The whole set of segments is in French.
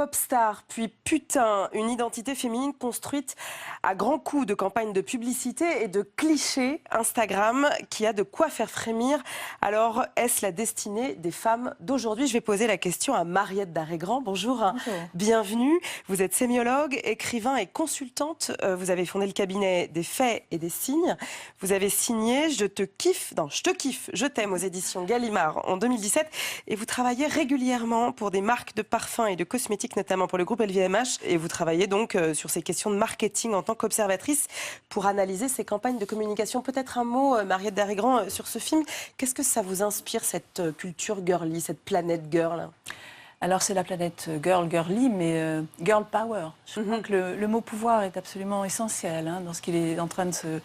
pop star, puis putain, une identité féminine construite à grands coups de campagnes de publicité et de clichés Instagram qui a de quoi faire frémir. Alors, est-ce la destinée des femmes d'aujourd'hui? Je vais poser la question à Mariette Darré-Grand. Bonjour, Bonjour. Bienvenue. Vous êtes sémiologue, écrivain et consultante. Vous avez fondé le cabinet des faits et des signes. Vous avez signé Je te kiffe, je t'aime aux éditions Gallimard en 2017. Et vous travaillez régulièrement pour des marques de parfums et de cosmétiques, notamment pour le groupe LVMH. Et vous travaillez donc sur ces questions de marketing en tant qu'observatrice pour analyser ces campagnes de communication. Peut-être un mot, Mariette Darré-Grand, sur ce film. Qu'est-ce que ça vous inspire, cette culture girly, cette planète girl? Alors c'est la planète girly, mais girl power. Je crois que le mot pouvoir est absolument essentiel dans ce qui est en train de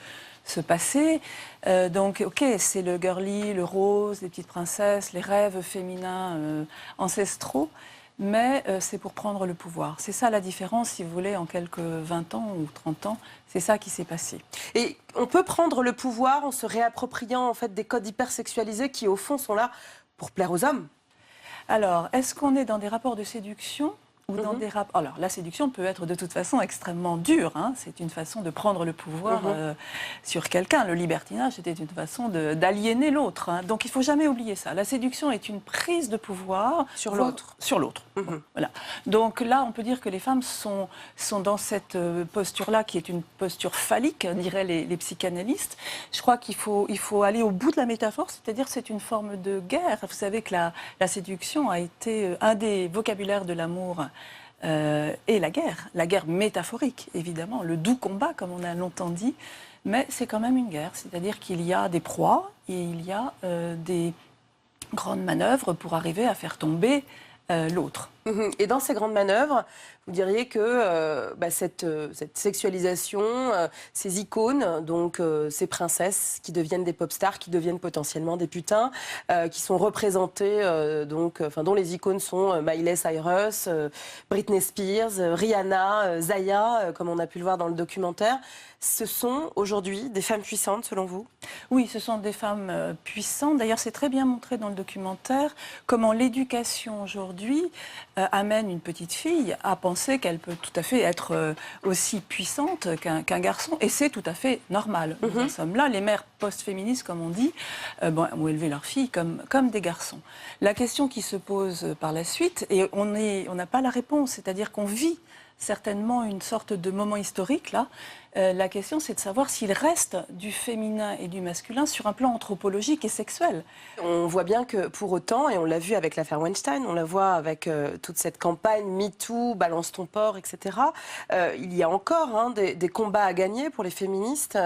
se passer. Donc, ok, c'est le girly, le rose, les petites princesses, les rêves féminins ancestraux, mais c'est pour prendre le pouvoir. C'est ça la différence, si vous voulez, en quelques 20 ans ou 30 ans. C'est ça qui s'est passé. Et on peut prendre le pouvoir en se réappropriant en fait des codes hypersexualisés qui, au fond, sont là pour plaire aux hommes. Alors, est-ce qu'on est dans des rapports de séduction ou dans des rapports... Alors, la séduction peut être de toute façon extrêmement dure. C'est une façon de prendre le pouvoir sur quelqu'un. Le libertinage, c'était une façon d'aliéner l'autre. Donc, il ne faut jamais oublier ça. La séduction est une prise de pouvoir sur l'autre. Sur l'autre. Voilà. Donc là, on peut dire que les femmes sont dans cette posture-là, qui est une posture phallique, diraient les psychanalystes. Je crois qu'il faut aller au bout de la métaphore, c'est-à-dire que c'est une forme de guerre. Vous savez que la séduction a été un des vocabulaires de l'amour et la guerre métaphorique, évidemment, le doux combat, comme on a longtemps dit, mais c'est quand même une guerre, c'est-à-dire qu'il y a des proies et il y a des grandes manœuvres pour arriver à faire tomber l'autre. Et dans ces grandes manœuvres, vous diriez que cette sexualisation, ces icônes, donc ces princesses qui deviennent des pop stars, qui deviennent potentiellement des putains, qui sont représentées, dont les icônes sont Miley Cyrus, Britney Spears, Rihanna, Zaya, comme on a pu le voir dans le documentaire. Ce sont aujourd'hui des femmes puissantes, selon vous? Oui, ce sont des femmes puissantes. D'ailleurs, c'est très bien montré dans le documentaire comment l'éducation aujourd'hui amène une petite fille à penser qu'elle peut tout à fait être aussi puissante qu'un garçon. Et c'est tout à fait normal. Nous en sommes là. Les mères post-féministes, comme on dit, ont élevé leurs filles comme des garçons. La question qui se pose par la suite, et on n'a pas la réponse, c'est-à-dire qu'on vit certainement une sorte de moment historique, là. La question, c'est de savoir s'il reste du féminin et du masculin sur un plan anthropologique et sexuel. On voit bien que pour autant, et on l'a vu avec l'affaire Weinstein, on la voit avec toute cette campagne MeToo, Balance ton porc, etc. Il y a encore des combats à gagner pour les féministes.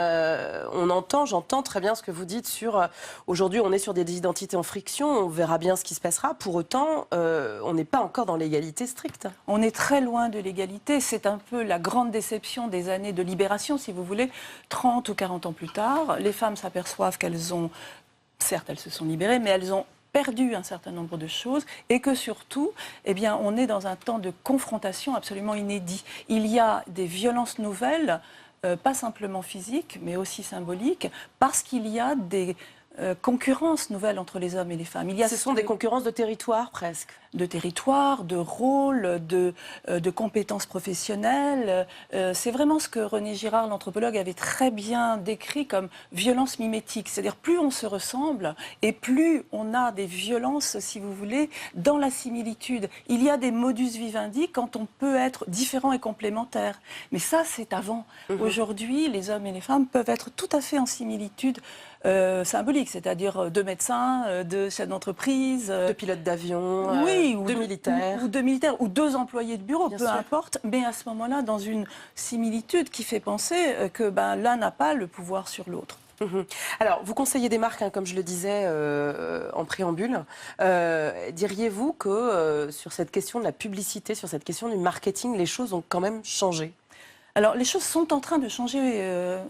J'entends très bien ce que vous dites sur... aujourd'hui, on est sur des identités en friction, on verra bien ce qui se passera. Pour autant, on n'est pas encore dans l'égalité stricte. On est très loin de l'égalité. C'est un peu la grande déception des années de libération, si vous voulez, 30 ou 40 ans plus tard. Les femmes s'aperçoivent qu'elles ont, certes elles se sont libérées, mais elles ont perdu un certain nombre de choses et que surtout, on est dans un temps de confrontation absolument inédit. Il y a des violences nouvelles, pas simplement physiques, mais aussi symboliques, parce qu'il y a des concurrences nouvelles entre les hommes et les femmes. Ce sont des concurrences de territoire, presque. De territoire, de rôle, de compétences professionnelles. C'est vraiment ce que René Girard, l'anthropologue, avait très bien décrit comme violence mimétique. C'est-à-dire plus on se ressemble et plus on a des violences, si vous voulez, dans la similitude. Il y a des modus vivendi quand on peut être différent et complémentaire. Mais ça, c'est avant. Aujourd'hui, les hommes et les femmes peuvent être tout à fait en similitude symbolique, c'est-à-dire deux médecins, deux chefs d'entreprise, deux pilotes d'avion, oui, deux militaires. Ou deux militaires, ou deux employés de bureau, peu importe, mais à ce moment-là, dans une similitude qui fait penser que l'un n'a pas le pouvoir sur l'autre. Alors, vous conseillez des marques, comme je le disais en préambule. Diriez-vous que sur cette question de la publicité, sur cette question du marketing, les choses ont quand même changé? Alors, les choses sont en train de changer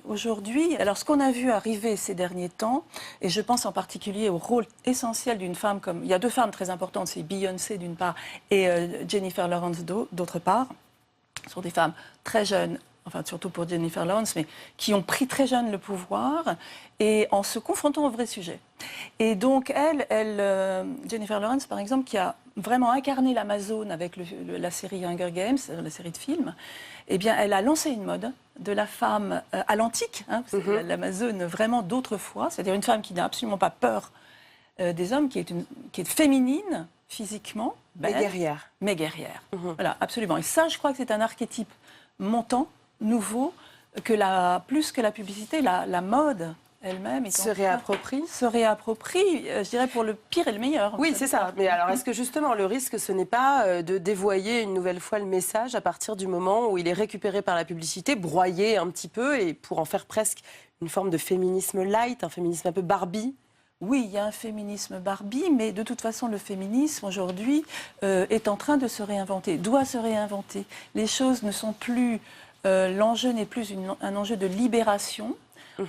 aujourd'hui. Alors, ce qu'on a vu arriver ces derniers temps, et je pense en particulier au rôle essentiel d'une femme comme... Il y a deux femmes très importantes, c'est Beyoncé d'une part et Jennifer Lawrence d'autre part. Ce sont des femmes très jeunes, enfin surtout pour Jennifer Lawrence, mais qui ont pris très jeune le pouvoir et en se confrontant au vrai sujet. Et donc, Jennifer Lawrence, par exemple, qui a vraiment incarné l'Amazone avec la série Hunger Games, la série de films, eh bien, elle a lancé une mode de la femme à l'antique, hein, l'Amazone vraiment d'autrefois, c'est-à-dire une femme qui n'a absolument pas peur des hommes, qui est féminine physiquement, belle, mais guerrière. Voilà, absolument. Et ça, je crois que c'est un archétype montant, nouveau, plus que la publicité, la mode elle-même se réapproprie, je dirais, pour le pire et le meilleur. Oui, c'est ça. Mais alors, est-ce que justement, le risque, ce n'est pas de dévoyer une nouvelle fois le message à partir du moment où il est récupéré par la publicité, broyé un petit peu, et pour en faire presque une forme de féminisme light, un féminisme un peu Barbie? Oui, il y a un féminisme Barbie, mais de toute façon, le féminisme, aujourd'hui, est en train de se réinventer, doit se réinventer. Les choses ne sont plus... l'enjeu n'est plus un enjeu de libération,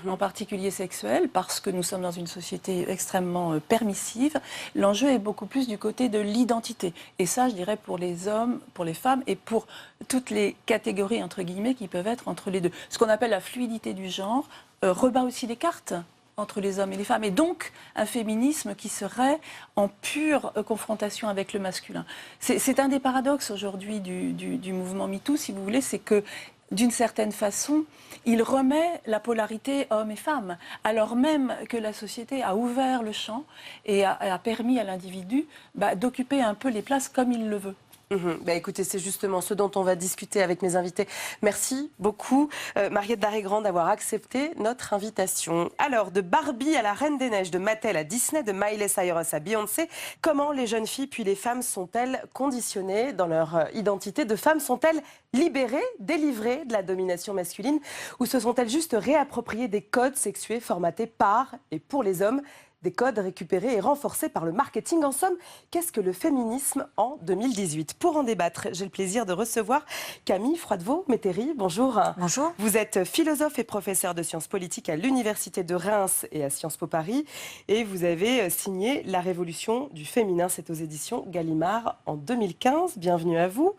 en particulier sexuelle, parce que nous sommes dans une société extrêmement permissive. L'enjeu est beaucoup plus du côté de l'identité. Et ça, je dirais, pour les hommes, pour les femmes et pour toutes les catégories, entre guillemets, qui peuvent être entre les deux. Ce qu'on appelle la fluidité du genre rebat aussi les cartes entre les hommes et les femmes, et donc un féminisme qui serait en pure confrontation avec le masculin. C'est un des paradoxes aujourd'hui du mouvement MeToo, si vous voulez, c'est que d'une certaine façon, il remet la polarité homme et femme, alors même que la société a ouvert le champ et a permis à l'individu d'occuper un peu les places comme il le veut. Écoutez, c'est justement ce dont on va discuter avec mes invités. Merci beaucoup, Mariette Darré-Grand, d'avoir accepté notre invitation. Alors, de Barbie à la Reine des Neiges, de Mattel à Disney, de Miley Cyrus à Beyoncé, comment les jeunes filles puis les femmes sont-elles conditionnées dans leur identité de femmes? Sont-elles libérées, délivrées de la domination masculine, ou se sont-elles juste réappropriées des codes sexués formatés par et pour les hommes? Des codes récupérés et renforcés par le marketing. En somme, qu'est-ce que le féminisme en 2018? Pour en débattre, j'ai le plaisir de recevoir Camille Froidevaux-Métairie. Bonjour. Bonjour. Vous êtes philosophe et professeur de sciences politiques à l'Université de Reims et à Sciences Po Paris. Et vous avez signé La Révolution du féminin. C'est aux éditions Gallimard en 2015. Bienvenue à vous.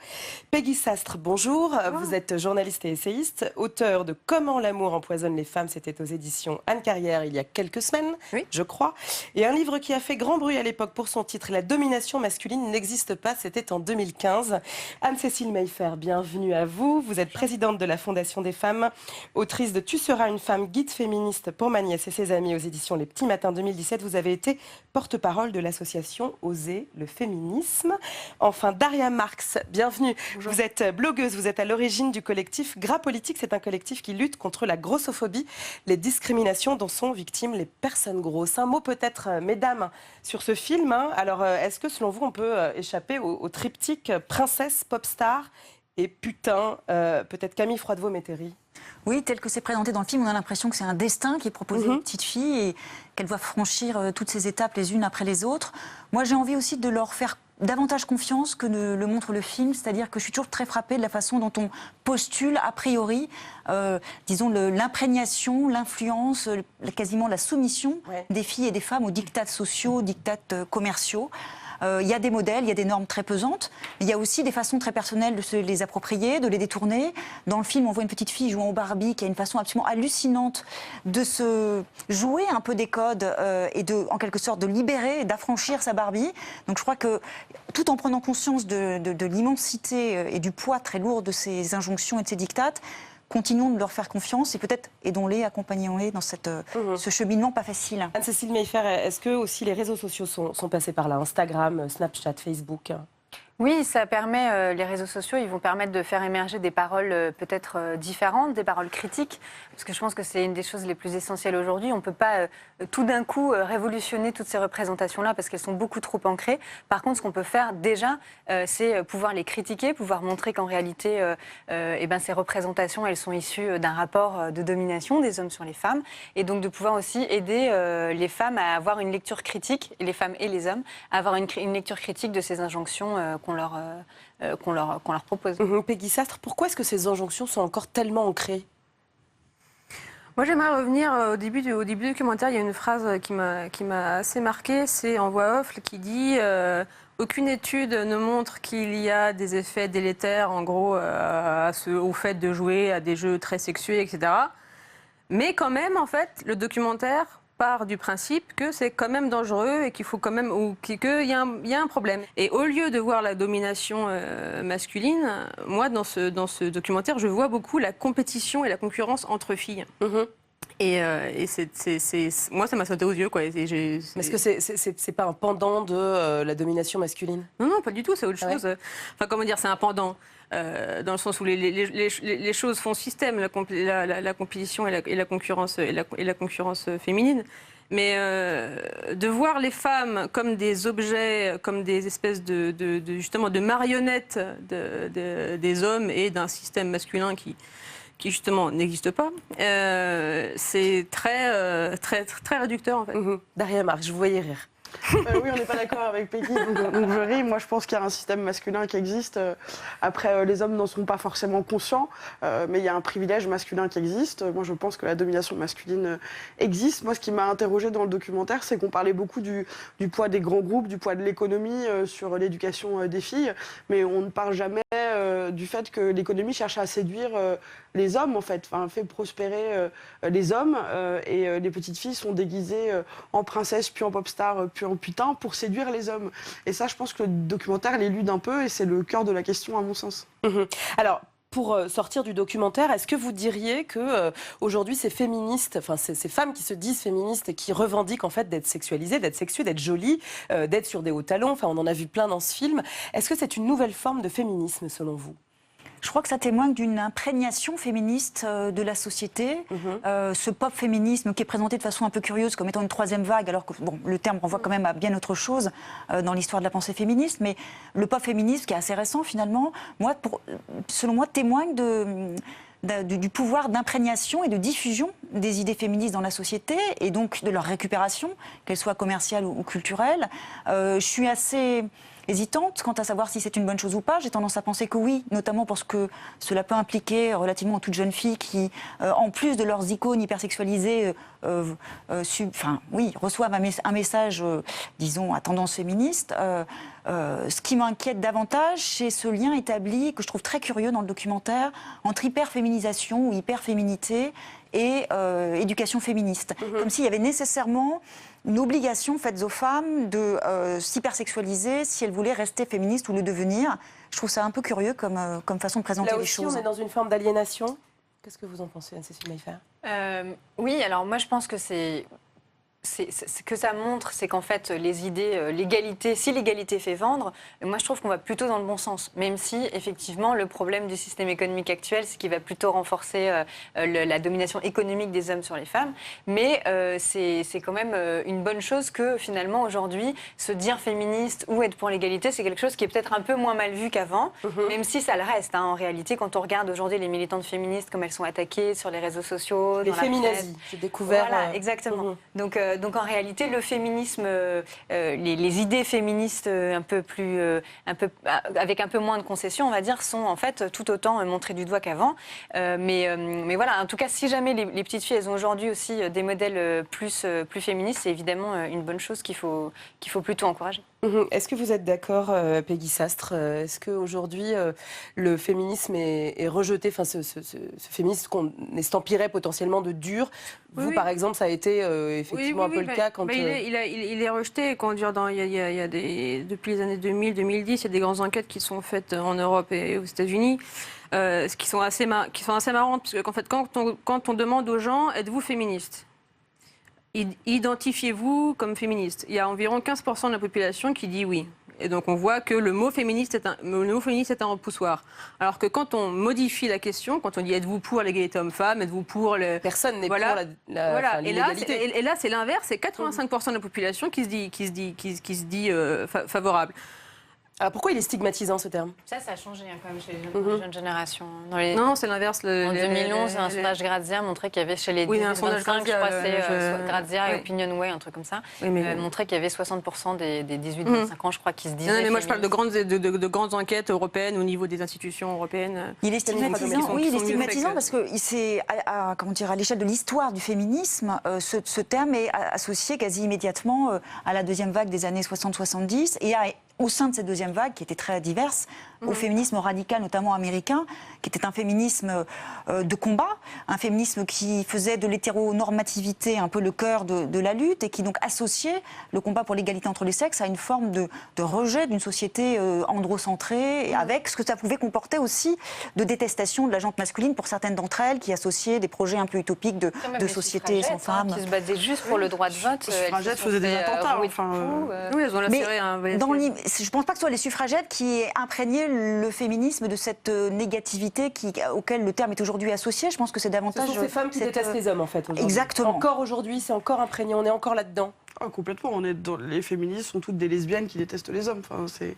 Peggy Sastre, bonjour. Vous êtes journaliste et essayiste, auteur de Comment l'amour empoisonne les femmes. C'était aux éditions Anne Carrière il y a quelques semaines, je crois. Et un livre qui a fait grand bruit à l'époque pour son titre, La domination masculine n'existe pas, c'était en 2015. Anne-Cécile Mayfair, bienvenue à vous. Vous êtes présidente de la Fondation des femmes, autrice de Tu seras une femme, guide féministe pour ma nièce et ses amis aux éditions Les Petits Matins 2017. Vous avez été porte-parole de l'association Oser le féminisme. Enfin, Daria Marx, bienvenue. Bonjour. Vous êtes blogueuse, vous êtes à l'origine du collectif Gras Politique. C'est un collectif qui lutte contre la grossophobie, les discriminations dont sont victimes les personnes grosses. Un mot peut-être, mesdames, sur ce film. Alors, est-ce que, selon vous, on peut échapper au triptyque princesse, pop star et putain? Peut-être Camille Froidevaux-Métairie. Oui, tel que c'est présenté dans le film, on a l'impression que c'est un destin qui est proposé aux petites filles et qu'elles doivent franchir toutes ces étapes les unes après les autres. Moi, j'ai envie aussi de leur faire davantage confiance que ne le montre le film, c'est-à-dire que je suis toujours très frappée de la façon dont on postule a priori, disons, l'imprégnation, l'influence, quasiment la soumission des filles et des femmes aux diktats sociaux, aux diktats commerciaux. Il y a des modèles, il y a des normes très pesantes, mais il y a aussi des façons très personnelles de se les approprier, de les détourner. Dans le film, on voit une petite fille jouant au Barbie qui a une façon absolument hallucinante de se jouer un peu des codes et en quelque sorte de libérer, d'affranchir sa Barbie. Donc je crois que tout en prenant conscience de l'immensité et du poids très lourd de ces injonctions et de ces diktats, continuons de leur faire confiance et peut-être aidons-les, accompagnons-les dans ce cheminement pas facile. Anne-Cécile Mayfair, est-ce que aussi les réseaux sociaux sont passés par là? Instagram, Snapchat, Facebook? Oui, ça permet, les réseaux sociaux, ils vont permettre de faire émerger des paroles peut-être différentes, des paroles critiques, parce que je pense que c'est une des choses les plus essentielles aujourd'hui. On ne peut pas tout d'un coup révolutionner toutes ces représentations-là parce qu'elles sont beaucoup trop ancrées. Par contre, ce qu'on peut faire déjà, c'est pouvoir les critiquer, pouvoir montrer qu'en réalité, ces représentations, elles sont issues d'un rapport de domination des hommes sur les femmes, et donc de pouvoir aussi aider les femmes à avoir une lecture critique, les femmes et les hommes, à avoir une lecture critique de ces injonctions qu'on leur propose. Peggy Sastre, pourquoi est-ce que ces injonctions sont encore tellement ancrées? Moi, j'aimerais revenir au début du documentaire. Il y a une phrase qui m'a assez marquée, c'est en voix off qui dit aucune étude ne montre qu'il y a des effets délétères, en gros, au fait de jouer à des jeux très sexués, etc. Mais quand même, en fait, le documentaire part du principe que c'est quand même dangereux et qu'il faut quand même, ou qu'il y a un problème. Et au lieu de voir la domination masculine, moi, dans ce documentaire, je vois beaucoup la compétition et la concurrence entre filles. Et moi, ça m'a sauté aux yeux, quoi. Est-ce que c'est pas un pendant de la domination masculine? Non, pas du tout, c'est autre chose. Enfin, comment dire, c'est un pendant. Dans le sens où les choses font système, la compétition et la concurrence, féminine. Mais de voir les femmes comme des objets, comme des espèces justement de marionnettes des hommes et d'un système masculin qui justement n'existe pas, c'est très réducteur en fait. Daria Marc, je vous voyais rire. Oui, on n'est pas d'accord avec Peggy, donc je ris. Moi, je pense qu'il y a un système masculin qui existe. Après, les hommes n'en sont pas forcément conscients, mais il y a un privilège masculin qui existe. Moi, je pense que la domination masculine existe. Moi, ce qui m'a interrogée dans le documentaire, c'est qu'on parlait beaucoup du poids des grands groupes, du poids de l'économie sur l'éducation des filles, mais on ne parle jamais du fait que l'économie cherche à séduire les hommes, en fait, fait prospérer les hommes, et les petites filles sont déguisées en princesses, puis en pop stars, puis en putain, pour séduire les hommes. Et ça, je pense que le documentaire l'élude un peu, et c'est le cœur de la question, à mon sens. Alors, pour sortir du documentaire, est-ce que vous diriez que aujourd'hui ces féministes, enfin ces femmes qui se disent féministes et qui revendiquent en fait d'être sexualisées, d'être sexuées, d'être jolies, d'être sur des hauts talons, enfin on en a vu plein dans ce film, est-ce que c'est une nouvelle forme de féminisme selon vous ? Je crois que ça témoigne d'une imprégnation féministe de la société. Ce pop féminisme qui est présenté de façon un peu curieuse comme étant une troisième vague, alors que bon, le terme renvoie quand même à bien autre chose dans l'histoire de la pensée féministe. Mais le pop féminisme, qui est assez récent finalement, selon moi, témoigne du pouvoir d'imprégnation et de diffusion des idées féministes dans la société et donc de leur récupération, qu'elles soient commerciales ou culturelles. Je suis assez hésitante quant à savoir si c'est une bonne chose ou pas. J'ai tendance à penser que oui, notamment parce que cela peut impliquer relativement toutes jeunes filles qui, en plus de leurs icônes hypersexualisées, reçoivent un message, disons, à tendance féministe. Ce qui m'inquiète davantage, c'est ce lien établi, que je trouve très curieux dans le documentaire, entre hyperféminisation ou hyperféminité et éducation féministe. Comme s'il y avait nécessairement une obligation faite aux femmes de s'hypersexualiser si elles voulaient rester féministes ou le devenir. Je trouve ça un peu curieux comme façon de présenter les choses. Là aussi, on est dans une forme d'aliénation. Qu'est-ce que vous en pensez, Anne-Cécile Maillefert ? Oui, alors moi je pense que ce que ça montre, c'est qu'en fait, les idées, l'égalité, si l'égalité fait vendre, moi je trouve qu'on va plutôt dans le bon sens. Même si, effectivement, le problème du système économique actuel, c'est qu'il va plutôt renforcer la domination économique des hommes sur les femmes. Mais c'est quand même une bonne chose que, finalement, aujourd'hui, se dire féministe ou être pour l'égalité, c'est quelque chose qui est peut-être un peu moins mal vu qu'avant, même si ça le reste. En réalité, quand on regarde aujourd'hui les militantes féministes, comme elles sont attaquées sur les réseaux sociaux, les féminazis, j'ai découvert. Voilà, exactement. Donc en réalité, le féminisme, les idées féministes avec un peu moins de concessions, on va dire, sont en fait tout autant montrées du doigt qu'avant. Mais voilà, en tout cas, si jamais les petites filles, elles ont aujourd'hui aussi des modèles plus féministes, c'est évidemment une bonne chose qu'il faut plutôt encourager. Est-ce que vous êtes d'accord, Peggy Sastre ? Est-ce qu'aujourd'hui, le féminisme est rejeté, enfin ce féminisme qu'on estampillerait potentiellement de dur ? Vous, par exemple, ça a été effectivement un peu le cas quand... Il est rejeté. Depuis les années 2000-2010, il y a des grandes enquêtes qui sont faites en Europe et aux États-Unis, qui sont assez marrantes, parce qu'en fait, quand on demande aux gens, êtes-vous féministe ? Identifiez-vous comme féministe. Il y a environ 15% de la population qui dit oui. Et donc on voit que le mot féministe est un repoussoir. Alors que quand on modifie la question, quand on dit êtes-vous pour l'égalité homme-femme, êtes-vous pour le... Personne n'est pour l'égalité. Et là, c'est l'inverse, c'est 85% de la population qui se dit favorable. Alors pourquoi il est stigmatisant ce terme ? Ça a changé quand même chez les jeunes générations. Non, c'est l'inverse. En 2011, un sondage Grazia montrait qu'il y avait chez les 18-25, je crois, c'est Grazia et Opinionway, un truc comme ça, montrait qu'il y avait 60% des 18-25 ans, je crois, qui se disaient... Non, mais moi je parle de grandes enquêtes européennes au niveau des institutions européennes. Il est stigmatisant, il est stigmatisant parce que à l'échelle de l'histoire du féminisme, ce terme est associé quasi immédiatement à la deuxième vague des années 60-70 et au sein de cette deuxième vague, qui était très diverse, au féminisme radical, notamment américain, qui était un féminisme de combat, un féminisme qui faisait de l'hétéronormativité un peu le cœur de la lutte et qui donc associait le combat pour l'égalité entre les sexes à une forme de rejet d'une société androcentrée, et avec ce que ça pouvait comporter aussi de détestation de la gente masculine pour certaines d'entre elles qui associaient des projets un peu utopiques de société sans femmes. Qui se battaient juste pour le droit de vote. Les suffragettes faisaient des attentats. Oui, elles ont lacéré je ne pense pas que ce soit les suffragettes qui aient imprégné le féminisme de cette négativité auquel le terme est aujourd'hui associé. Je pense que c'est davantage... Ce sont ces femmes qui détestent les hommes, en fait, aujourd'hui. Exactement. Encore aujourd'hui, c'est encore imprégné, on est encore là-dedans. Ah, complètement. Les féministes sont toutes des lesbiennes qui détestent les hommes. Enfin, c'est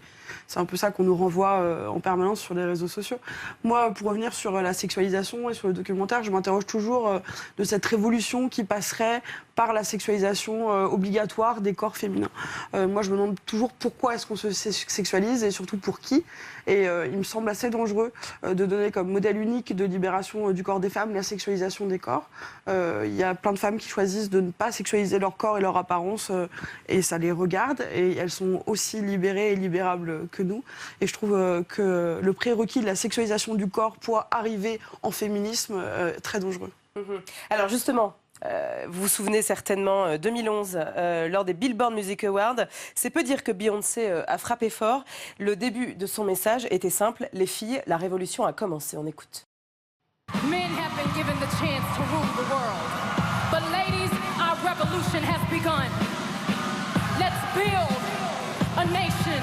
un peu ça qu'on nous renvoie en permanence sur les réseaux sociaux. Moi, pour revenir sur la sexualisation et sur le documentaire, je m'interroge toujours de cette révolution qui passerait par la sexualisation obligatoire des corps féminins. Moi, je me demande toujours pourquoi est-ce qu'on se sexualise et surtout pour qui. Et il me semble assez dangereux de donner comme modèle unique de libération du corps des femmes la sexualisation des corps. Il y a plein de femmes qui choisissent de ne pas sexualiser leur corps et leur apparence et ça les regarde et elles sont aussi libérées et libérables que nous. Et je trouve que le prérequis de la sexualisation du corps pour arriver en féminisme est très dangereux. Alors justement, vous vous souvenez certainement 2011, lors des Billboard Music Awards, c'est peu dire que Beyoncé a frappé fort. Le début de son message était simple: les filles, la révolution a commencé. On écoute. Men have been given the chance to rule the world. But ladies, our revolution has begun. Let's build a nation.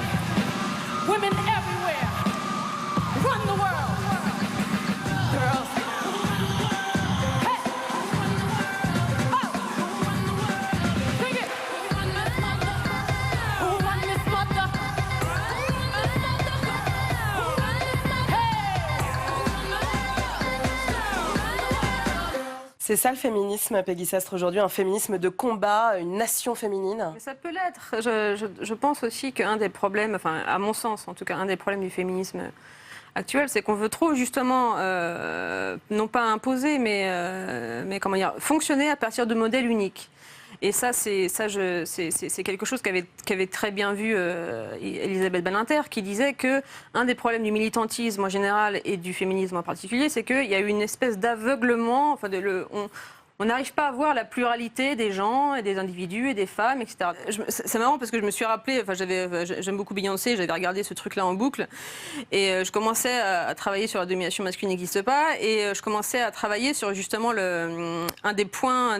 Women everywhere. Run the world. Girls. Hey. Oh. Sing it. Who run this mother? C'est ça le féminisme, Peggy Sastre, aujourd'hui, un féminisme de combat, une nation féminine? Mais ça peut l'être. Je pense aussi qu'un des problèmes, enfin à mon sens en tout cas, un des problèmes du féminisme actuel, c'est qu'on veut trop justement, non pas imposer, mais comment dire, fonctionner à partir de modèles uniques. Et ça, c'est quelque chose qu'avait très bien vu Elisabeth Badinter, qui disait que un des problèmes du militantisme en général et du féminisme en particulier, c'est qu'il y a eu une espèce d'aveuglement. Enfin, on n'arrive pas à voir la pluralité des gens et des individus et des femmes, etc. C'est marrant parce que je me suis rappelé, enfin, j'aime beaucoup Beyoncé, j'avais regardé ce truc-là en boucle, et je commençais à travailler sur la domination masculine n'existe pas, et je commençais à travailler sur justement un des points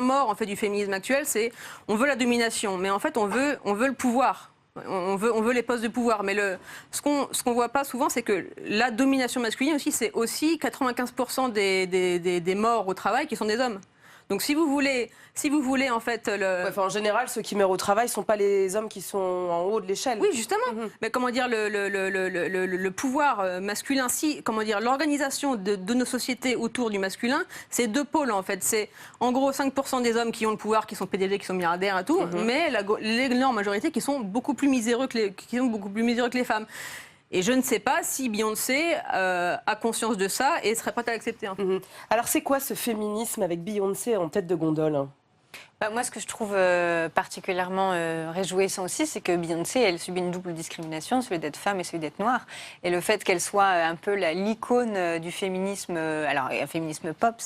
morts en fait du féminisme actuel, c'est on veut la domination, mais en fait on veut le pouvoir. On veut les postes de pouvoir, mais ce qu'on voit pas souvent, c'est que la domination masculine aussi, c'est aussi 95% des morts au travail qui sont des hommes. Donc si vous voulez en fait en général, ceux qui meurent au travail ne sont pas les hommes qui sont en haut de l'échelle. Oui, justement. Mais comment dire, le pouvoir masculin, comment dire, l'organisation de nos sociétés autour du masculin, c'est deux pôles en fait. C'est en gros 5% des hommes qui ont le pouvoir, qui sont PDG, qui sont milliardaires et tout, mais l'énorme majorité qui sont beaucoup plus miséreux que les femmes. Et je ne sais pas si Beyoncé a conscience de ça et serait prête à l'accepter. Alors c'est quoi ce féminisme avec Beyoncé en tête de gondole? Moi, ce que je trouve particulièrement réjouissant aussi, c'est que Beyoncé, elle subit une double discrimination, celui d'être femme et celui d'être noire. Et le fait qu'elle soit un peu l'icône du féminisme, alors un féminisme pop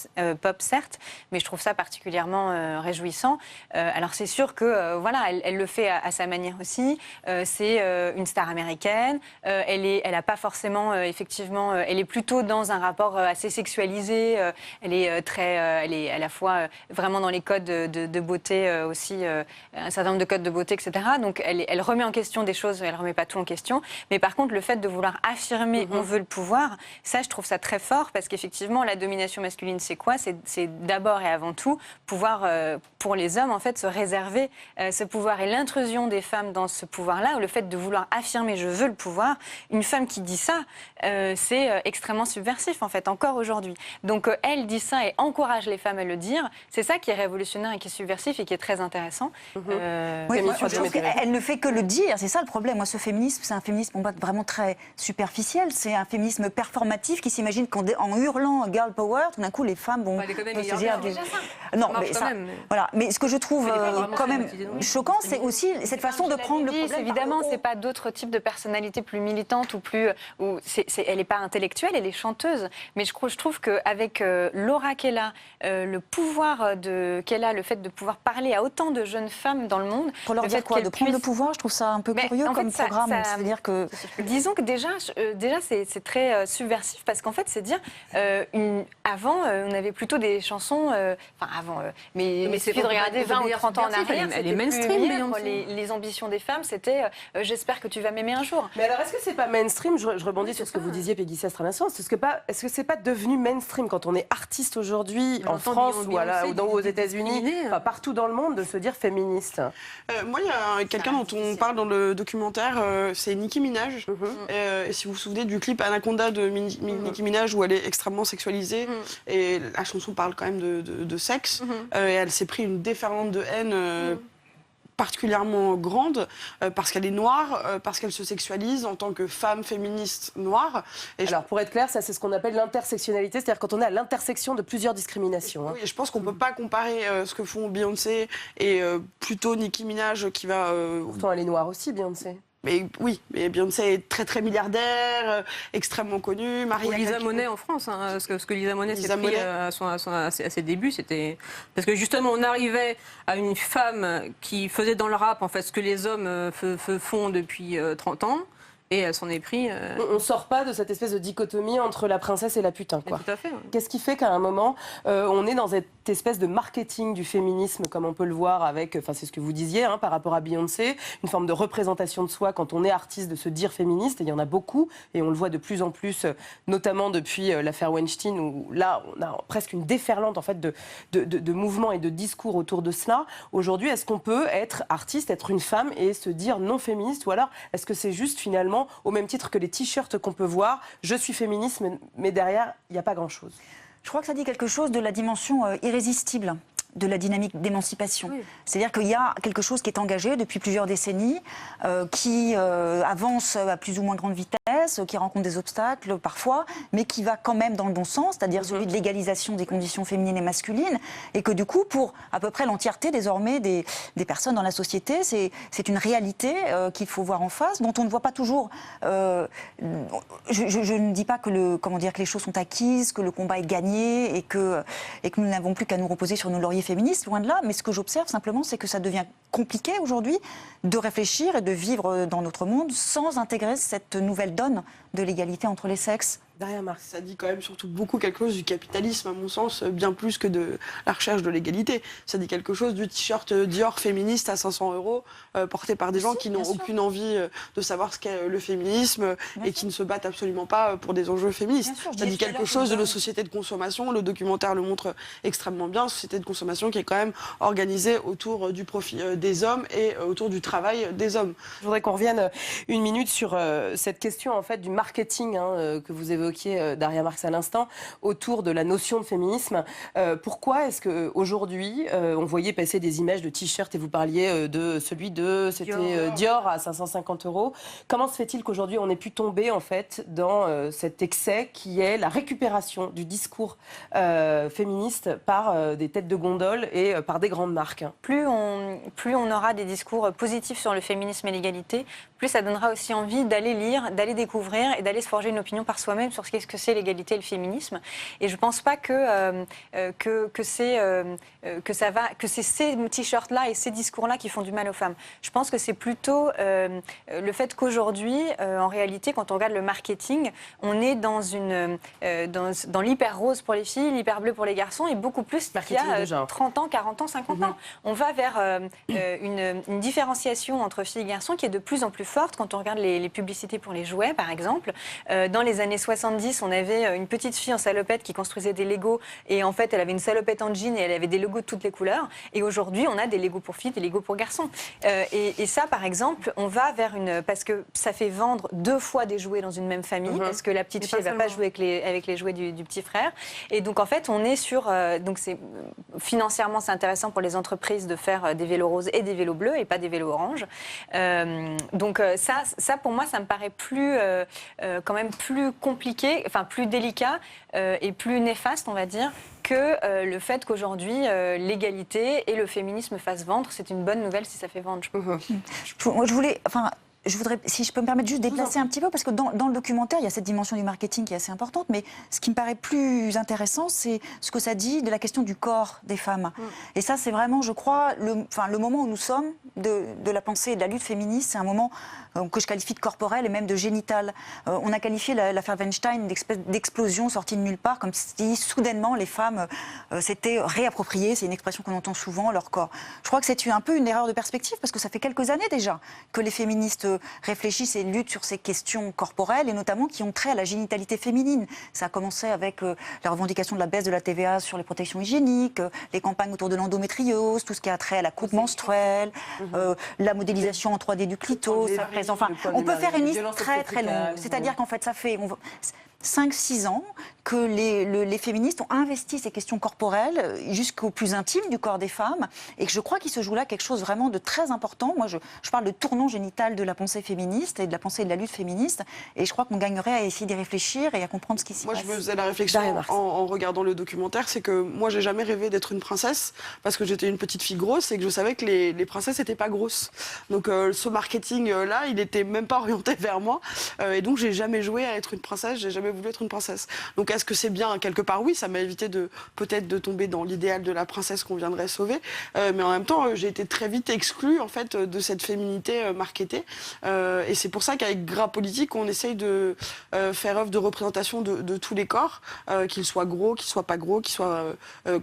certes, mais je trouve ça particulièrement réjouissant. Alors c'est sûr que voilà, elle le fait à sa manière aussi. C'est une star américaine. Elle a pas forcément, effectivement, elle est plutôt dans un rapport assez sexualisé. Elle est elle est à la fois vraiment dans les codes de beauté aussi, un certain nombre de codes de beauté, etc. Donc elle remet en question des choses, elle remet pas tout en question. Mais par contre, le fait de vouloir affirmer on veut le pouvoir, ça je trouve ça très fort parce qu'effectivement la domination masculine c'est quoi? C'est d'abord et avant tout pouvoir pour les hommes en fait se réserver ce pouvoir et l'intrusion des femmes dans ce pouvoir-là, ou le fait de vouloir affirmer je veux le pouvoir. Une femme qui dit ça, c'est extrêmement subversif en fait encore aujourd'hui. Donc elle dit ça et encourage les femmes à le dire. C'est ça qui est révolutionnaire et qui est subversif. subversif et qui est très intéressant. Oui, Camille, moi, tu as je trouve bien qu'elle ne fait que le dire, c'est ça le problème. Moi, ce féminisme, c'est un féminisme pour moi vraiment très superficiel. C'est un féminisme performatif qui s'imagine qu'en hurlant girl power, tout d'un coup, les femmes vont Elle est quand même se milliardaire, dire. déjà Non, marche mais quand ça, même, mais- voilà. Mais ce que je trouve Mais elle est pas vraiment quand même stigmatisée, non. choquant, c'est aussi cette façon de prendre le problème. Évidemment, par le c'est haut. pas d'autres types de personnalités plus militantes ou plus. Elle n'est pas intellectuelle, elle est chanteuse. Mais je trouve qu'avec l'aura qu'elle a, le pouvoir qu'elle a, le fait de pouvoir parler à autant de jeunes femmes dans le monde. Pour leur le dire fait quoi, qu'elles de prendre le puissent- pouvoir, je trouve ça un peu Mais curieux en fait, comme ça- programme. ça- C'est-à-dire que Disons que déjà c'est très subversif parce qu'en fait, c'est dire avant, on avait plutôt des chansons. Enfin, avant, mais c'est il suffit de pas regarder complètement 20 ou 30 ans en subversif, arrière. elle est c'était mainstream, plus libre. Beyoncé. Les ambitions des femmes, c'était j'espère que tu vas m'aimer un jour. Mais alors, est-ce que c'est pas mainstream? Je rebondis sur ce que vous disiez, Peggy Sestre, à l'instant. Est-ce que c'est pas devenu mainstream quand on est artiste aujourd'hui en J'entends France ou Beyoncé aux États-Unis, discriminer. enfin, partout dans le monde, de se dire féministe? Moi, il y a quelqu'un dont on parle dans le documentaire, c'est Nicki Minaj. Et si vous vous souvenez du clip Anaconda de Nicki Minaj, où elle est extrêmement sexualisée, et la chanson parle quand même de sexe, et elle s'est pris une déferlante de haine particulièrement grande, parce qu'elle est noire, parce qu'elle se sexualise en tant que femme féministe noire. Et Alors, pour être clair, ça, c'est ce qu'on appelle l'intersectionnalité, c'est-à-dire quand on est à l'intersection de plusieurs discriminations. Hein. oui, et je pense qu'on ne peut pas comparer ce que font Beyoncé et plutôt Nicki Minaj qui va... Pourtant, elle est noire aussi, Beyoncé. mais oui, mais Beyoncé est très très milliardaire, extrêmement connue. Ou Maria Lisa Carey- Monet en France, hein, ce que Lisa Monet s'est Lisa pris Monet. à ses débuts, c'était parce que justement on arrivait à une femme qui faisait dans le rap en fait ce que les hommes font depuis 30 ans. Et elle s'en est pris. On sort pas de cette espèce de dichotomie entre la princesse et la putain, quoi. Tout à fait. Qu'est-ce qui fait qu'à un moment, on est dans cette espèce de marketing du féminisme, comme on peut le voir avec, enfin c'est ce que vous disiez, hein, par rapport à Beyoncé, une forme de représentation de soi quand on est artiste, de se dire féministe, et il y en a beaucoup, et on le voit de plus en plus, notamment depuis l'affaire Weinstein, où là, on a presque une déferlante en fait, de mouvements et de discours autour de cela. Aujourd'hui, est-ce qu'on peut être artiste, être une femme, et se dire non féministe, ou alors est-ce que c'est juste finalement, au même titre que les t-shirts qu'on peut voir, je suis féministe, mais derrière, il n'y a pas grand-chose? je crois que ça dit quelque chose de la dimension irrésistible de la dynamique d'émancipation. Oui. C'est-à-dire qu'il y a quelque chose qui est engagé depuis plusieurs décennies, qui avance à plus ou moins grande vitesse, qui rencontre des obstacles parfois, mais qui va quand même dans le bon sens, c'est-à-dire celui de l'égalisation des conditions féminines et masculines, et que du coup, pour à peu près l'entièreté désormais des personnes dans la société, c'est une réalité qu'il faut voir en face, dont on ne voit pas toujours... je ne dis pas que que les choses sont acquises, que le combat est gagné, et que nous n'avons plus qu'à nous reposer sur nos lauriers féministes, loin de là, mais ce que j'observe simplement, c'est que ça devient compliqué aujourd'hui de réfléchir et de vivre dans notre monde sans intégrer cette nouvelle donne de l'égalité entre les sexes. Derrière Marc. Ça dit quand même surtout beaucoup quelque chose du capitalisme, à mon sens, bien plus que de la recherche de l'égalité. Ça dit quelque chose du t-shirt Dior féministe à 500 € porté par des gens qui n'ont aucune envie de savoir ce qu'est le féminisme et qui ne se battent absolument pas pour des enjeux féministes. Bien sûr, je Ça dit disais tout à quelque l'heure chose de que- nos sociétés de consommation. Le documentaire le montre extrêmement bien. Société de consommation qui est quand même organisée autour du profit des hommes et autour du travail des hommes. Je voudrais qu'on revienne une minute sur cette question en fait du marketing que vous évoquiez, Daria Marx, à l'instant, autour de la notion de féminisme. Pourquoi est-ce qu'aujourd'hui, on voyait passer des images de t-shirts et vous parliez de celui de Dior à 550 €. Comment se fait-il qu'aujourd'hui on ait pu tomber en fait dans cet excès qui est la récupération du discours féministe par des têtes de gondole et par des grandes marques? Plus on aura des discours positifs sur le féminisme et l'égalité, plus ça donnera aussi envie d'aller lire, d'aller découvrir et d'aller se forger une opinion par soi-même sur ce qu'est-ce que c'est l'égalité et le féminisme. Et je ne pense pas que c'est ces t-shirts-là et ces discours-là qui font du mal aux femmes. Je pense que c'est plutôt le fait qu'aujourd'hui, en réalité, quand on regarde le marketing, on est dans l'hyper rose pour les filles, l'hyper bleu pour les garçons et beaucoup plus qu'il y Marketing de a genre. 30 ans, 40 ans, 50 ans. On va vers une différenciation entre filles et garçons qui est de plus en plus forte quand on regarde les publicités pour les jouets, par exemple. Dans les années 70, 70, on avait une petite fille en salopette qui construisait des Legos et en fait elle avait une salopette en jean et elle avait des logos de toutes les couleurs. Et aujourd'hui on a des Legos pour filles, des Legos pour garçons. Et ça par exemple, on va vers parce que ça fait vendre 2 fois des jouets dans une même famille, parce que la petite fille elle va pas jouer avec les jouets du petit frère. Et donc en fait on est sur, donc c'est financièrement c'est intéressant pour les entreprises de faire des vélos roses et des vélos bleus et pas des vélos oranges. Donc ça pour moi ça me paraît quand même plus compliqué, enfin plus délicat et plus néfaste on va dire que le fait qu'aujourd'hui l'égalité et le féminisme fassent vendre. C'est une bonne nouvelle si ça fait vendre. Je voudrais, si je peux me permettre, juste déplacer un petit peu, parce que dans le documentaire, il y a cette dimension du marketing qui est assez importante, mais ce qui me paraît plus intéressant, c'est ce que ça dit de la question du corps des femmes. Et ça, c'est vraiment, je crois, le moment où nous sommes de la pensée et de la lutte féministe, c'est un moment que je qualifie de corporel et même de génital. On a qualifié l'affaire Weinstein d'explosion sortie de nulle part, comme si soudainement les femmes s'étaient réappropriées, c'est une expression qu'on entend souvent, leur corps. Je crois que c'est un peu une erreur de perspective, parce que ça fait quelques années déjà que les féministes réfléchissent et luttent sur ces questions corporelles, et notamment qui ont trait à la génitalité féminine. Ça a commencé avec la revendication de la baisse de la TVA sur les protections hygiéniques, les campagnes autour de l'endométriose, tout ce qui a trait à la coupe menstruelle, la modélisation en 3D du clito. Enfin, on peut faire une liste très très longue. C'est-à-dire qu'en fait, ça fait 5-6 ans que les féministes ont investi ces questions corporelles jusqu'au plus intime du corps des femmes, et que je crois qu'il se joue là quelque chose vraiment de très important. Moi, je parle de tournant génital de la pensée féministe et de la pensée de la lutte féministe, et je crois qu'on gagnerait à essayer d'y réfléchir et à comprendre ce qui s'y passe. Moi, je me faisais la réflexion en regardant le documentaire, c'est que moi, j'ai jamais rêvé d'être une princesse, parce que j'étais une petite fille grosse et que je savais que les princesses n'étaient pas grosses. Donc ce marketing-là, il n'était même pas orienté vers moi, et donc j'ai jamais joué à être une princesse, j'ai jamais voulu être une princesse. Donc est-ce que c'est bien? Quelque part oui, ça m'a évité peut-être de tomber dans l'idéal de la princesse qu'on viendrait sauver, mais en même temps j'ai été très vite exclue en fait de cette féminité marketée, et c'est pour ça qu'avec Gras Politique on essaye de faire œuvre de représentation de tous les corps, qu'ils soient gros, qu'ils soient pas gros, qu'ils soient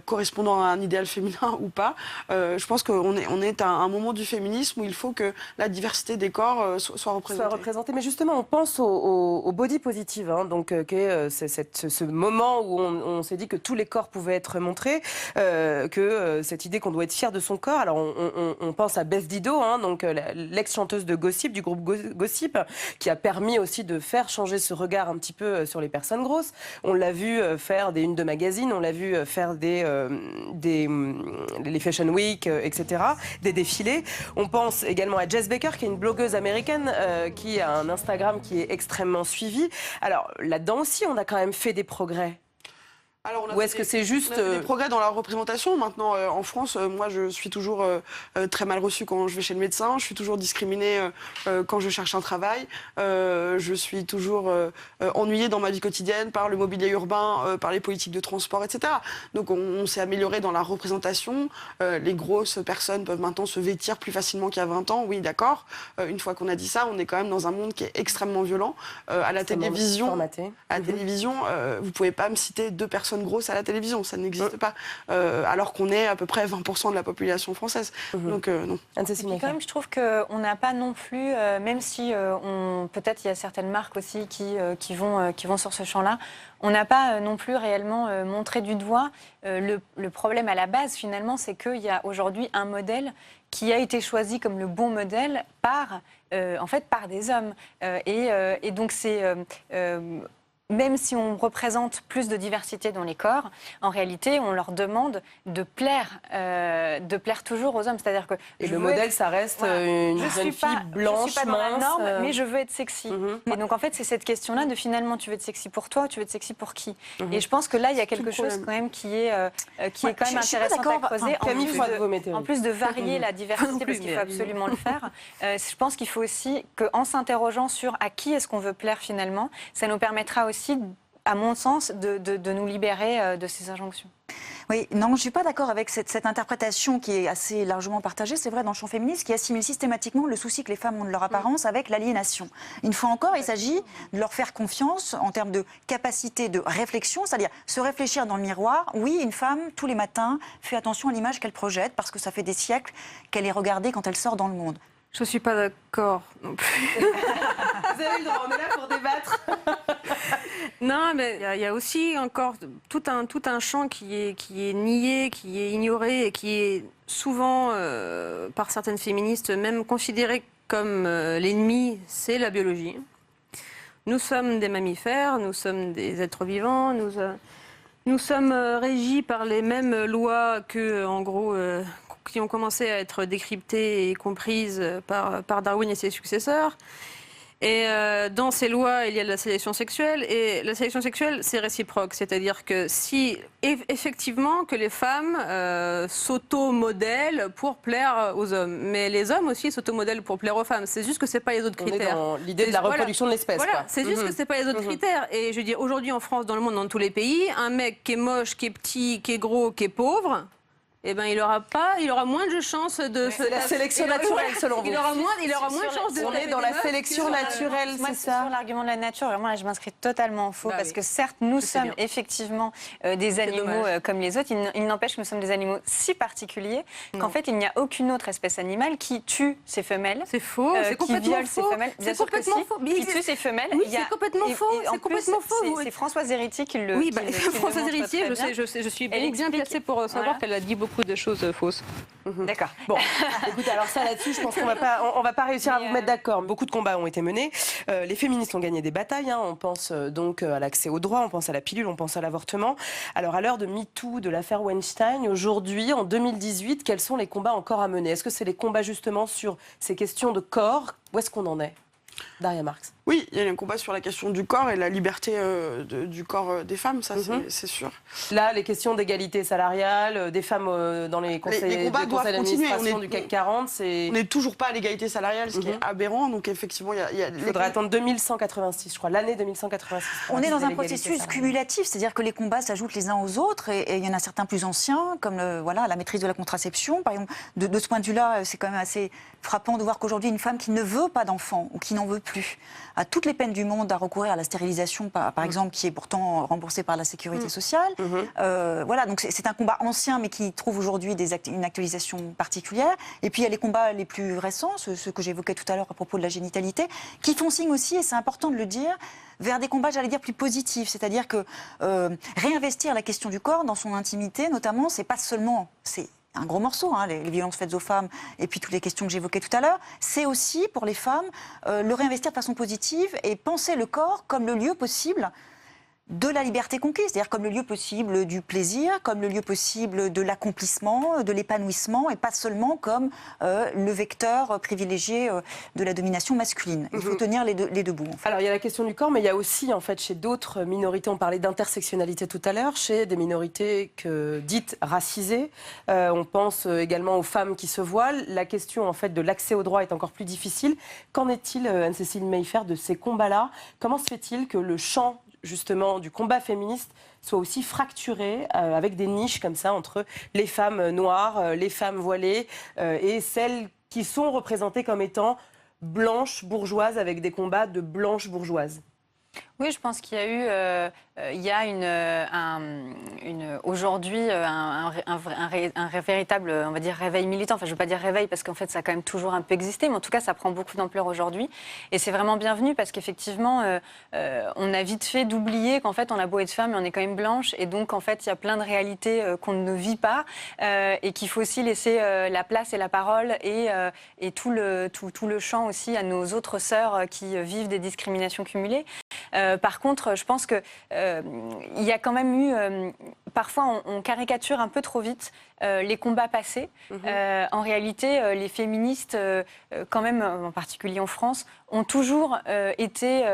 correspondant à un idéal féminin ou pas. Je pense qu'on est à un moment du féminisme où il faut que la diversité des corps soit représentée. Mais justement, on pense au body positive, hein, donc qui est ce moment où on s'est dit que tous les corps pouvaient être montrés, que cette idée qu'on doit être fier de son corps. Alors on pense à Beth Dido, hein, donc l'ex-chanteuse de Gossip, du groupe Gossip, qui a permis aussi de faire changer ce regard un petit peu sur les personnes grosses. On l'a vu faire des unes de magazines, on l'a vu faire les Fashion Week, etc., des défilés. On pense également à Jess Baker, qui est une blogueuse américaine qui a un Instagram qui est extrêmement suivi. Alors là-dedans aussi, on a quand même fait des progrès. Alors, ou est-ce que c'est juste... On a fait des progrès dans la représentation. Maintenant, en France, moi, je suis toujours très mal reçue quand je vais chez le médecin. Je suis toujours discriminée quand je cherche un travail. Je suis toujours ennuyée dans ma vie quotidienne par le mobilier urbain, par les politiques de transport, etc. Donc, on s'est amélioré dans la représentation. Les grosses personnes peuvent maintenant se vêtir plus facilement qu'il y a 20 ans. Oui, d'accord. Une fois qu'on a dit ça, on est quand même dans un monde qui est extrêmement violent. À la télévision, vous ne pouvez pas me citer 2 personnes grosses à la télévision, ça n'existe pas, alors qu'on est à peu près 20% de la population française. Donc non. Et puis quand même, je trouve qu'on n'a pas non plus, même si peut-être il y a certaines marques aussi qui vont sur ce champ-là, on n'a pas non plus réellement montré du doigt le problème à la base. Finalement, c'est qu'il y a aujourd'hui un modèle qui a été choisi comme le bon modèle par des hommes. Et donc c'est... même si on représente plus de diversité dans les corps, en réalité, on leur demande de plaire toujours aux hommes. C'est-à-dire que et le modèle, ça reste une jeune fille blanche, je suis pas dans la mince, norme, mais je veux être sexy. Et donc, en fait, c'est cette question-là de finalement, tu veux être sexy pour toi ou tu veux être sexy pour qui? Et je pense que là, il y a quelque chose quand même qui est quand même intéressant à creuser. En plus de varier la diversité, parce qu'il faut absolument le faire, je pense qu'il faut aussi qu'en s'interrogeant sur à qui est-ce qu'on veut plaire finalement, ça nous permettra aussi, à mon sens, de nous libérer de ces injonctions. Oui, non, je ne suis pas d'accord avec cette interprétation qui est assez largement partagée, c'est vrai, dans le champ féministe, qui assimile systématiquement le souci que les femmes ont de leur apparence avec l'aliénation. Une fois encore, il s'agit de leur faire confiance en termes de capacité de réflexion, c'est-à-dire se réfléchir dans le miroir. Oui, une femme, tous les matins, fait attention à l'image qu'elle projette, parce que ça fait des siècles qu'elle est regardée quand elle sort dans le monde. Je ne suis pas d'accord non plus. Vous avez le droit, on est là pour débattre. Non, mais il y a aussi encore tout un champ qui est nié, qui est ignoré et qui est souvent, par certaines féministes, même considéré comme l'ennemi, c'est la biologie. Nous sommes des mammifères, nous sommes des êtres vivants, nous sommes régis par les mêmes lois que, en gros, qui ont commencé à être décryptées et comprises par Darwin et ses successeurs. Et dans ces lois, il y a la sélection sexuelle. Et la sélection sexuelle, c'est réciproque. C'est-à-dire que si, effectivement, que les femmes s'auto-modèlent pour plaire aux hommes. Mais les hommes aussi s'auto-modèlent pour plaire aux femmes. C'est juste que ce n'est pas les autres critères. On est dans l'idée de la reproduction de l'espèce. Voilà, c'est juste que ce n'est pas les autres critères. Et je veux dire, aujourd'hui en France, dans le monde, dans tous les pays, un mec qui est moche, qui est petit, qui est gros, qui est pauvre... Eh ben, il aura moins de chances de... C'est la sélection naturelle, selon vous. Il aura moins de chances de... On est dans la sélection naturelle, c'est ça. Sur l'argument de la nature, vraiment, là, je m'inscris totalement en faux, parce que certes, nous sommes effectivement des animaux comme les autres. Il n'empêche que nous sommes des animaux si particuliers qu'en fait, il n'y a aucune autre espèce animale qui tue ses femelles. C'est faux, c'est qui complètement viole faux. ses femelles. Bien sûr que si, qui tue ses femelles. Oui, c'est complètement faux. C'est complètement faux. C'est Françoise Héritier qui le... Oui, Françoise Héritier, je suis bien placée pour savoir qu'elle a dit beaucoup de choses fausses. D'accord. Bon, écoutez, alors ça là-dessus, je pense qu'on va pas réussir à vous mettre d'accord. Beaucoup de combats ont été menés. Les féministes ont gagné des batailles. Hein. On pense donc à l'accès aux droits, on pense à la pilule, on pense à l'avortement. Alors à l'heure de MeToo, de l'affaire Weinstein, aujourd'hui, en 2018, quels sont les combats encore à mener? Est-ce que c'est les combats justement sur ces questions de corps? Où est-ce qu'on en est? Daria Marx. Oui, il y a un combat sur la question du corps et la liberté du corps des femmes, ça c'est sûr. Là, les questions d'égalité salariale, des femmes dans les conseils, les combats doivent continuer. Du CAC 40, c'est... On n'est toujours pas à l'égalité salariale, ce qui est aberrant. Donc effectivement, il faudrait attendre 2186, je crois, l'année 2186. On est dans un processus cumulatif, c'est-à-dire que les combats s'ajoutent les uns aux autres et il y en a certains plus anciens, comme la maîtrise de la contraception. Par exemple, de ce point de vue-là, c'est quand même assez frappant de voir qu'aujourd'hui, une femme qui ne veut pas d'enfant ou qui n'en veut plus a toutes les peines du monde à recourir à la stérilisation, par exemple, qui est pourtant remboursée par la sécurité sociale. Voilà, donc c'est un combat ancien, mais qui trouve aujourd'hui une actualisation particulière. Et puis il y a les combats les plus récents, ceux que j'évoquais tout à l'heure à propos de la génitalité, qui font signe aussi, et c'est important de le dire, vers des combats, j'allais dire, plus positifs. C'est-à-dire que réinvestir la question du corps dans son intimité, notamment, c'est pas seulement... c'est un gros morceau, hein, les violences faites aux femmes et puis toutes les questions que j'évoquais tout à l'heure, c'est aussi pour les femmes le réinvestir de façon positive et penser le corps comme le lieu possible de la liberté conquise, c'est-à-dire comme le lieu possible du plaisir, comme le lieu possible de l'accomplissement, de l'épanouissement, et pas seulement comme le vecteur privilégié de la domination masculine. Il faut tenir les deux bouts. En fait. Alors il y a la question du corps, mais il y a aussi en fait chez d'autres minorités, on parlait d'intersectionnalité tout à l'heure, chez des minorités dites racisées. On pense également aux femmes qui se voilent. La question en fait de l'accès aux droits est encore plus difficile. Qu'en est-il, Anne-Cécile Mayfair, de ces combats-là? Comment se fait-il que le champ justement du combat féministe soit aussi fracturé avec des niches comme ça entre les femmes noires, les femmes voilées et celles qui sont représentées comme étant blanches bourgeoises avec des combats de blanches bourgeoises? Oui, je pense qu'il y a eu, aujourd'hui un véritable, on va dire, réveil militant. Enfin, je ne veux pas dire réveil parce qu'en fait, ça a quand même toujours un peu existé, mais en tout cas, ça prend beaucoup d'ampleur aujourd'hui. Et c'est vraiment bienvenu parce qu'effectivement, on a vite fait d'oublier qu'en fait, on a beau être femme, mais on est quand même blanche. Et donc, en fait, il y a plein de réalités qu'on ne vit pas et qu'il faut aussi laisser la place et la parole et tout le champ aussi à nos autres sœurs qui vivent des discriminations cumulées. Par contre, je pense qu'il y a quand même eu... parfois, on caricature un peu trop vite les combats passés. En réalité, les féministes, quand même, en particulier en France, ont toujours été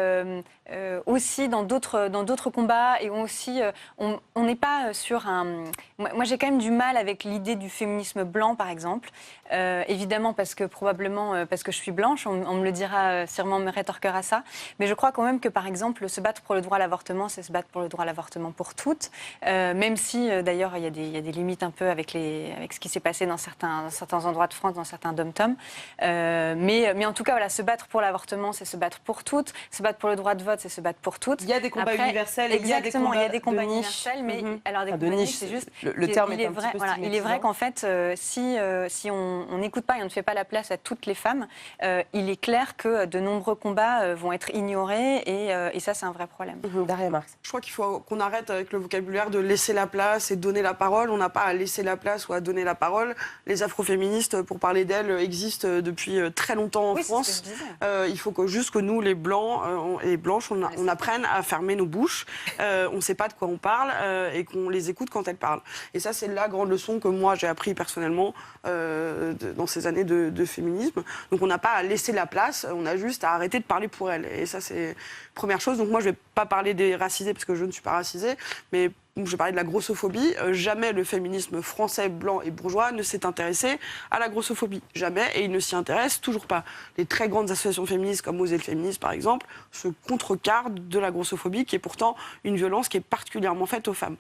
aussi dans d'autres combats et ont aussi... on n'est pas sur un... Moi, j'ai quand même du mal avec l'idée du féminisme blanc, par exemple. Évidemment, parce que je suis blanche, on me le dira, sûrement on me rétorquera ça. Mais je crois quand même que, par exemple, se battre pour le droit à l'avortement, c'est se battre pour le droit à l'avortement pour toutes. Même même si d'ailleurs il y a des limites un peu avec ce qui s'est passé dans certains endroits de France, dans certains dom-toms. Mais en tout cas, voilà, se battre pour l'avortement, c'est se battre pour toutes. Se battre pour le droit de vote, c'est se battre pour toutes. Il y a des combats universels et exactement, il y a des combats de niche. universels, mais alors des de combats de niche, niche, c'est juste le terme est un vrai, petit peu voilà, il est vrai qu'en fait, si on n'écoute pas et on ne fait pas la place à toutes les femmes, il est clair que de nombreux combats vont être ignorés et ça, c'est un vrai problème. Daria Marx. Je crois qu'il faut qu'on arrête avec le vocabulaire de laisser la place et donner la parole. On n'a pas à laisser la place ou à donner la parole. Les afroféministes, pour parler d'elles, existent depuis très longtemps en France. Il faut juste que nous, les blancs et blanches, on apprenne à fermer nos bouches. On ne sait pas de quoi on parle et qu'on les écoute quand elles parlent. Et ça, c'est la grande leçon que moi, j'ai appris personnellement dans ces années de féminisme. Donc on n'a pas à laisser la place, on a juste à arrêter de parler pour elles. Et ça, c'est première chose. Donc moi, je ne vais pas parler des racisés parce que je ne suis pas racisée, mais je vais parler de la grossophobie. Jamais le féminisme français, blanc et bourgeois ne s'est intéressé à la grossophobie. Jamais, et il ne s'y intéresse toujours pas. Les très grandes associations féministes, comme Oser le féminisme par exemple, se contrecarrent de la grossophobie, qui est pourtant une violence qui est particulièrement faite aux femmes.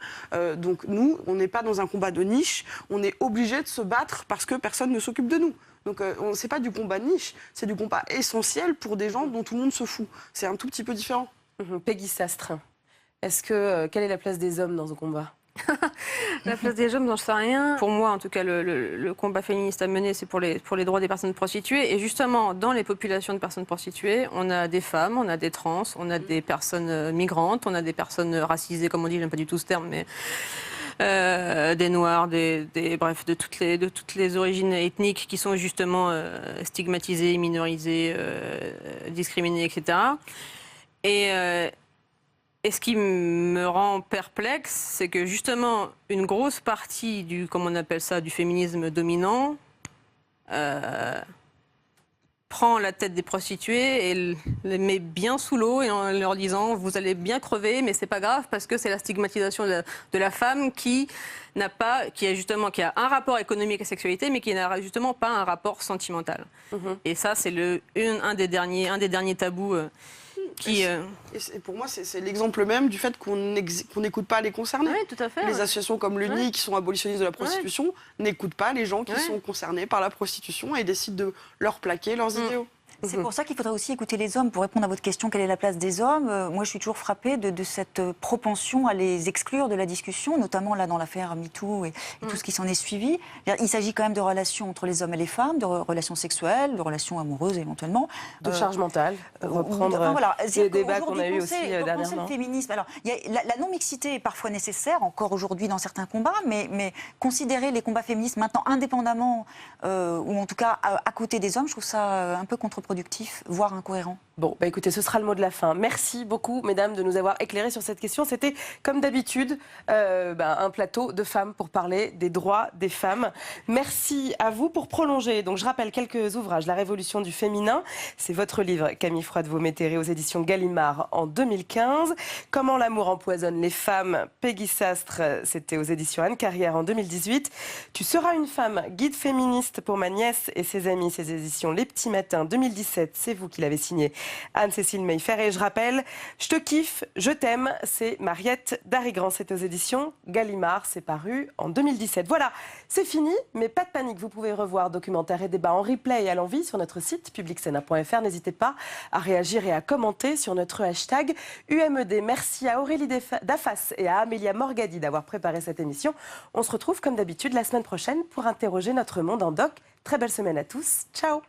Donc nous, on n'est pas dans un combat de niche, on est obligé de se battre parce que personne ne s'occupe de nous. Donc c'est pas du combat de niche, c'est du combat essentiel pour des gens dont tout le monde se fout. C'est un tout petit peu différent. Peggy Sastre, quelle est la place des hommes dans ce combat? La place des hommes, j'en sais rien. Pour moi, en tout cas, le combat féministe à mener, c'est pour les droits des personnes prostituées. Et justement, dans les populations de personnes prostituées, on a des femmes, on a des trans, on a des personnes migrantes, on a des personnes racisées, comme on dit, j'aime pas du tout ce terme, mais des noirs, bref, de toutes les origines ethniques qui sont justement stigmatisées, minorisées, discriminées, etc. Et ce qui me rend perplexe, c'est que justement, une grosse partie du, comme on appelle ça, du féminisme dominant, prend la tête des prostituées et les met bien sous l'eau et en leur disant « vous allez bien crever, mais c'est pas grave parce que c'est la stigmatisation de la femme qui a un rapport économique à la sexualité, mais qui n'a justement pas un rapport sentimental. Et ça, c'est un des derniers tabous Et pour moi, c'est l'exemple même du fait qu'on n'écoute pas les concernés. Oui, tout à fait. Les associations comme l'UNI, qui sont abolitionnistes de la prostitution, n'écoutent pas les gens qui sont concernés par la prostitution et décident de leur plaquer leurs idéaux. C'est pour ça qu'il faudrait aussi écouter les hommes. Pour répondre à votre question, quelle est la place des hommes? Moi, je suis toujours frappée de cette propension à les exclure de la discussion, notamment là dans l'affaire MeToo et tout ce qui s'en est suivi. Il s'agit quand même de relations entre les hommes et les femmes, de relations sexuelles, de relations amoureuses éventuellement. De charge mentale, pour reprendre les débats qu'on a eus aussi dernièrement. Le féminisme. Alors, la non-mixité est parfois nécessaire, encore aujourd'hui dans certains combats, mais considérer les combats féministes maintenant indépendamment, ou en tout cas à côté des hommes, je trouve ça un peu contre-productif, voire incohérent. Bon, écoutez, ce sera le mot de la fin. Merci beaucoup, mesdames, de nous avoir éclairés sur cette question. C'était, comme d'habitude, un plateau de femmes pour parler des droits des femmes. Merci à vous. Pour prolonger, donc je rappelle quelques ouvrages. La Révolution du féminin, c'est votre livre, Camille Froidevaux-Métairie, aux éditions Gallimard en 2015. Comment l'amour empoisonne les femmes, Peggy Sastre, c'était aux éditions Anne Carrière en 2018. Tu seras une femme, guide féministe pour ma nièce et ses amis, ces éditions Les Petits Matins 2017, c'est vous qui l'avez signé, Anne-Cécile Mayfair. Et je rappelle, Je te kiffe, je t'aime, c'est Mariette Darigrand. C'est aux éditions Gallimard, c'est paru en 2017. Voilà, c'est fini, mais pas de panique. Vous pouvez revoir documentaires et débats en replay et à l'envie sur notre site publicsena.fr. N'hésitez pas à réagir et à commenter sur notre hashtag UMED. Merci à Aurélie Dafas et à Amélia Morgadi d'avoir préparé cette émission. On se retrouve comme d'habitude la semaine prochaine pour interroger notre monde en doc. Très belle semaine à tous. Ciao.